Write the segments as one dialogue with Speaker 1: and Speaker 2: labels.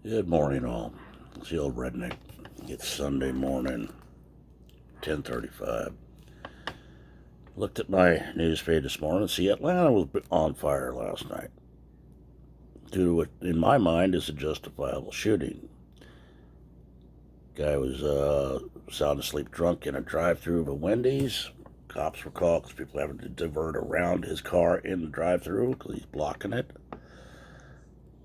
Speaker 1: Good morning, all. It's the old redneck. It's Sunday morning, 10:35. Looked at my news feed this morning. See, Atlanta was on fire last night due to what, in my mind, is a justifiable shooting. Guy was sound asleep drunk in a drive-through of a Wendy's. Cops were called because people having to divert around his car in the drive-through because he's blocking it.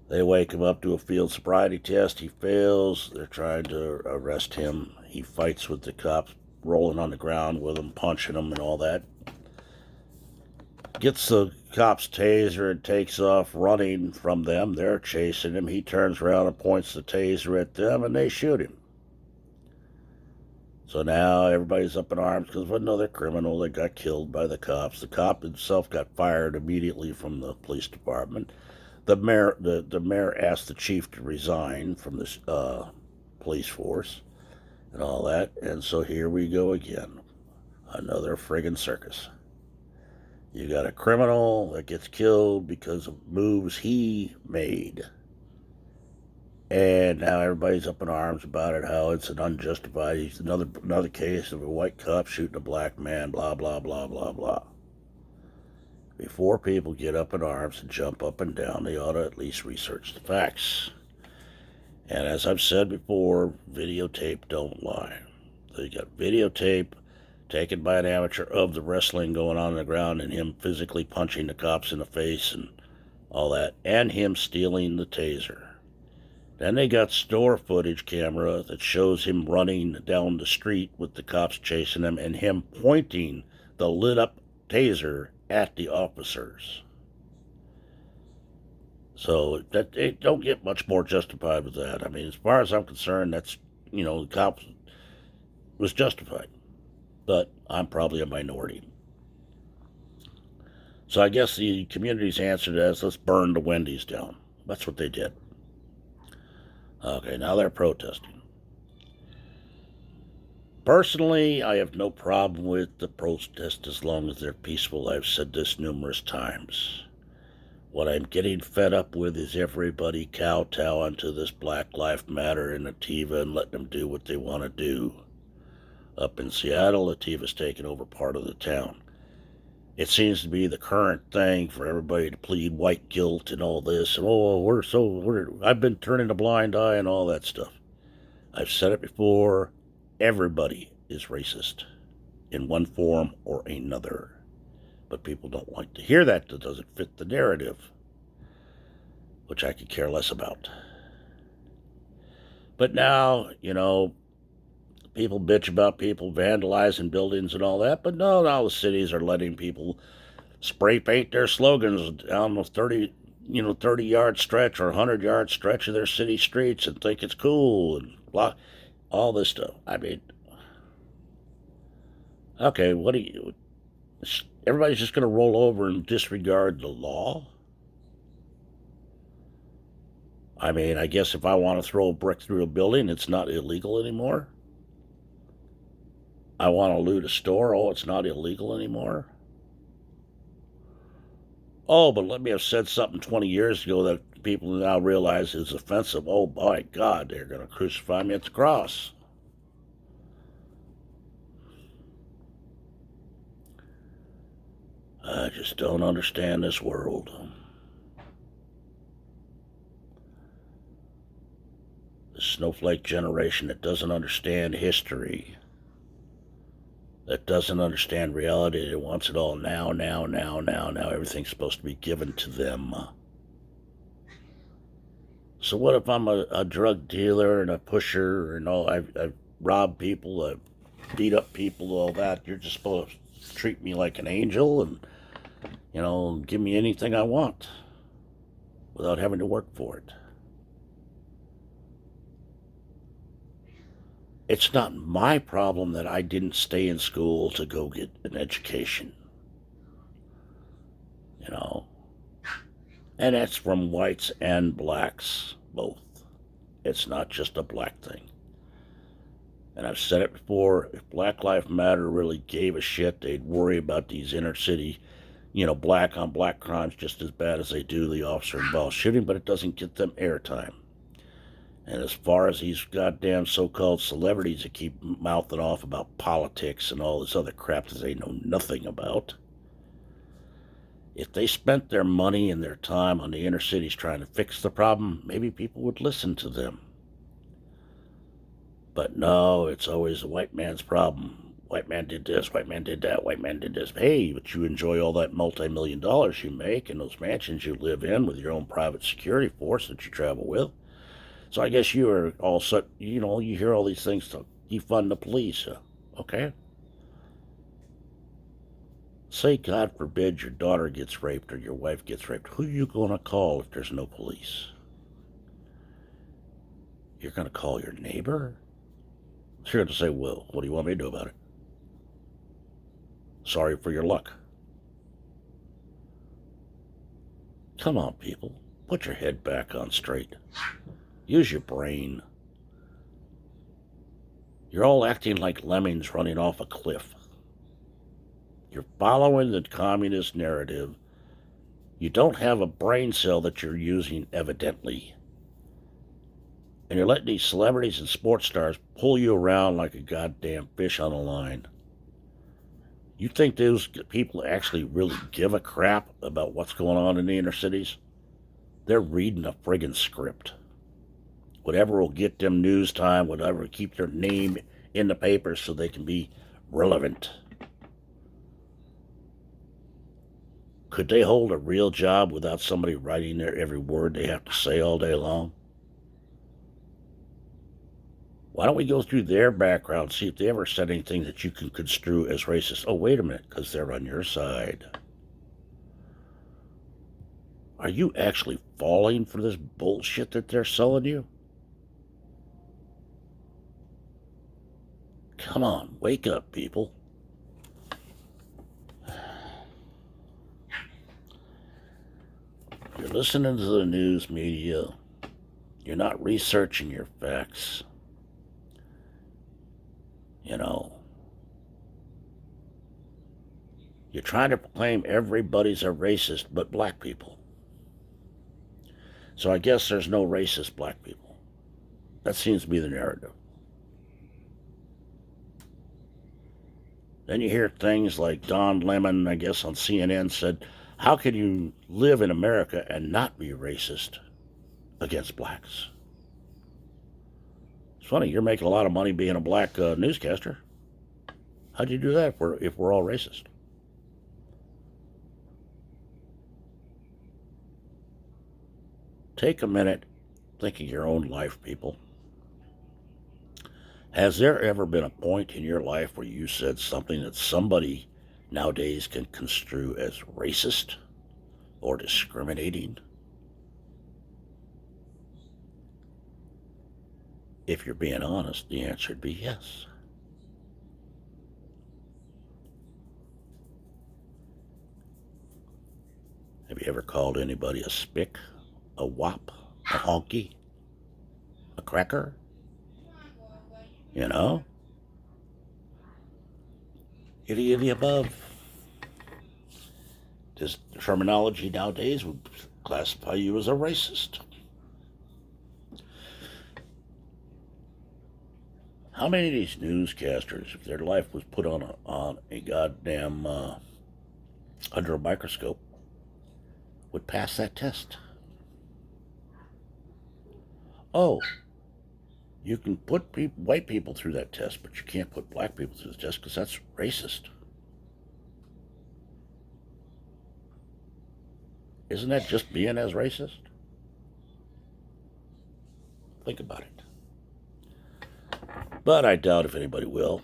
Speaker 1: They wake him up to a field sobriety test. He fails. They're trying to arrest him. He fights with the cops, rolling on the ground with them, punching them, and all that. Gets the cops' taser and takes off running from them. They're chasing him. He turns around and points the taser at them, and they shoot him. So now everybody's up in arms because of another criminal that got killed by the cops. The cop himself got fired immediately from the police department. The mayor asked the chief to resign from this police force and all that, and so here we go again, another friggin' circus. You got a criminal that gets killed because of moves he made, and now everybody's up in arms about it. How it's an unjustified. It's another case of a white cop shooting a black man. Blah blah blah blah blah. Before people get up in arms and jump up and down, they ought to at least research the facts. And as I've said before, videotape don't lie. So you got videotape taken by an amateur of the wrestling going on the ground and him physically punching the cops in the face and all that, and him stealing the taser. Then they got store footage camera that shows him running down the street with the cops chasing him and him pointing the lit up taser at the officers. So that it don't get much more justified with that. I mean, as far as I'm concerned, that's the cops was justified, but I'm probably a minority. So I guess the community's answer to that is let's burn the Wendy's down. That's what they did. Okay, now they're protesting. Personally, I have no problem with the protest as long as they're peaceful. I've said this numerous times. What I'm getting fed up with is everybody kowtowing to this Black Lives Matter and Ativa and letting them do what they want to do. Up in Seattle, Ativa's taken over part of the town. It seems to be the current thing for everybody to plead white guilt and all this. And, I've been turning a blind eye and all that stuff. I've said it before. Everybody is racist in one form or another. But people don't like to hear that. That doesn't fit the narrative, which I could care less about. But now, people bitch about people vandalizing buildings and all that. But no, now the cities are letting people spray paint their slogans down the 30-yard stretch or 100-yard stretch of their city streets and think it's cool and blah, all this stuff. I mean, okay, what do you? Everybody's just going to roll over and disregard the law? I mean, I guess if I want to throw a brick through a building, it's not illegal anymore. I want to loot a store, oh, it's not illegal anymore. Oh, but let me have said something 20 years ago that people now realize is offensive. Oh, my God, they're going to crucify me at the cross. I just don't understand this world. The snowflake generation that doesn't understand history, that doesn't understand reality, that wants it all now, now, now, now, now. Everything's supposed to be given to them. So what if I'm a drug dealer and a pusher and all? I've robbed people, I've beat up people, all that. You're just supposed to treat me like an angel and give me anything I want without having to work for it. It's not my problem that I didn't stay in school to go get an education. And that's from whites and blacks, both. It's not just a black thing. And I've said it before, if Black Lives Matter really gave a shit, they'd worry about these inner city black on black crimes just as bad as they do the officer involved shooting, but it doesn't get them airtime. And as far as these goddamn so-called celebrities that keep mouthing off about politics and all this other crap that they know nothing about, if they spent their money and their time on the inner cities trying to fix the problem, maybe people would listen to them. But no, it's always the white man's problem. White man did this, white man did that, white man did this. Hey, but you enjoy all that multi-million dollars you make and those mansions you live in with your own private security force that you travel with. So I guess you are all set, you hear all these things to defund the police, okay? Say, God forbid, your daughter gets raped or your wife gets raped. Who are you going to call if there's no police? You're going to call your neighbor? So you're going to say, well, what do you want me to do about it? Sorry for your luck. Come on, people. Put your head back on straight. Use your brain. You're all acting like lemmings running off a cliff. You're following the communist narrative. You don't have a brain cell that you're using, evidently. And you're letting these celebrities and sports stars pull you around like a goddamn fish on a line. You think those people actually really give a crap about what's going on in the inner cities? They're reading a friggin' script. Whatever will get them news time, whatever will keep their name in the paper so they can be relevant. Could they hold a real job without somebody writing their every word they have to say all day long? Why don't we go through their background, see if they ever said anything that you can construe as racist? Oh, wait a minute, because they're on your side. Are you actually falling for this bullshit that they're selling you? Come on, wake up, people. You're listening to the news media. You're not researching your facts. You're trying to proclaim everybody's a racist but black people. So I guess there's no racist black people. That seems to be the narrative. Then you hear things like Don Lemon, I guess on CNN, said, how can you live in America and not be racist against blacks? It's funny, you're making a lot of money being a black newscaster. How'd you do that if we're all racist? Take a minute, think of your own life, people. Has there ever been a point in your life where you said something that somebody nowadays can construe as racist or discriminating? If you're being honest, the answer would be yes. Have you ever called anybody a spick, a wop, a honky, a cracker? Any of the above. This terminology nowadays would classify you as a racist. How many of these newscasters, if their life was put on a goddamn under a microscope, would pass that test? Oh, you can put white people through that test, but you can't put black people through the test because that's racist. Isn't that just being as racist? Think about it. But I doubt if anybody will.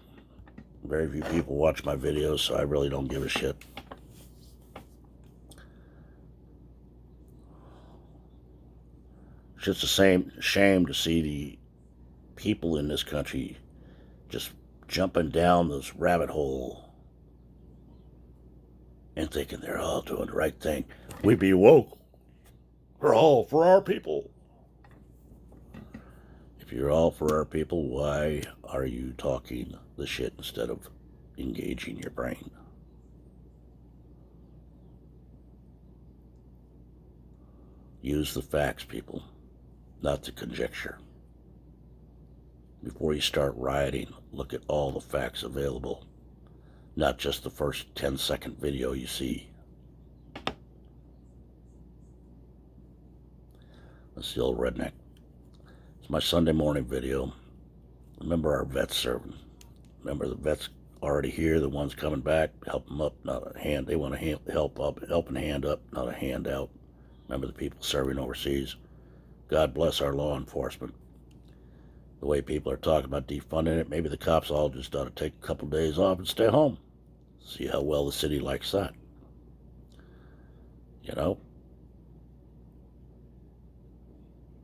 Speaker 1: Very few people watch my videos, so I really don't give a shit. It's just a shame to see the people in this country just jumping down this rabbit hole and thinking they're all doing the right thing. We be woke. We're all for our people. If you're all for our people, why are you talking the shit instead of engaging your brain? Use the facts, people, not the conjecture. Before you start rioting, look at all the facts available, not just the first 10-second video you see. That's the old redneck. It's my Sunday morning video. Remember our vets serving. Remember the vets already here, the ones coming back, help them up, not a hand. They want a helping hand up, not a handout. Remember the people serving overseas. God bless our law enforcement. The way people are talking about defunding it, maybe the cops all just ought to take a couple days off and stay home. See how well the city likes that. You know?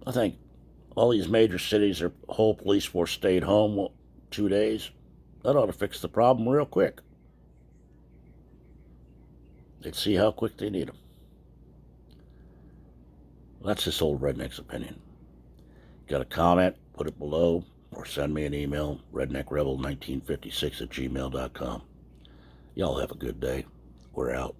Speaker 1: I think all these major cities, their whole police force stayed home 2 days. That ought to fix the problem real quick. They'd see how quick they need them. That's this old redneck's opinion. Got a comment? Put it below or send me an email, redneckrebel1956 at gmail.com. Y'all have a good day. We're out.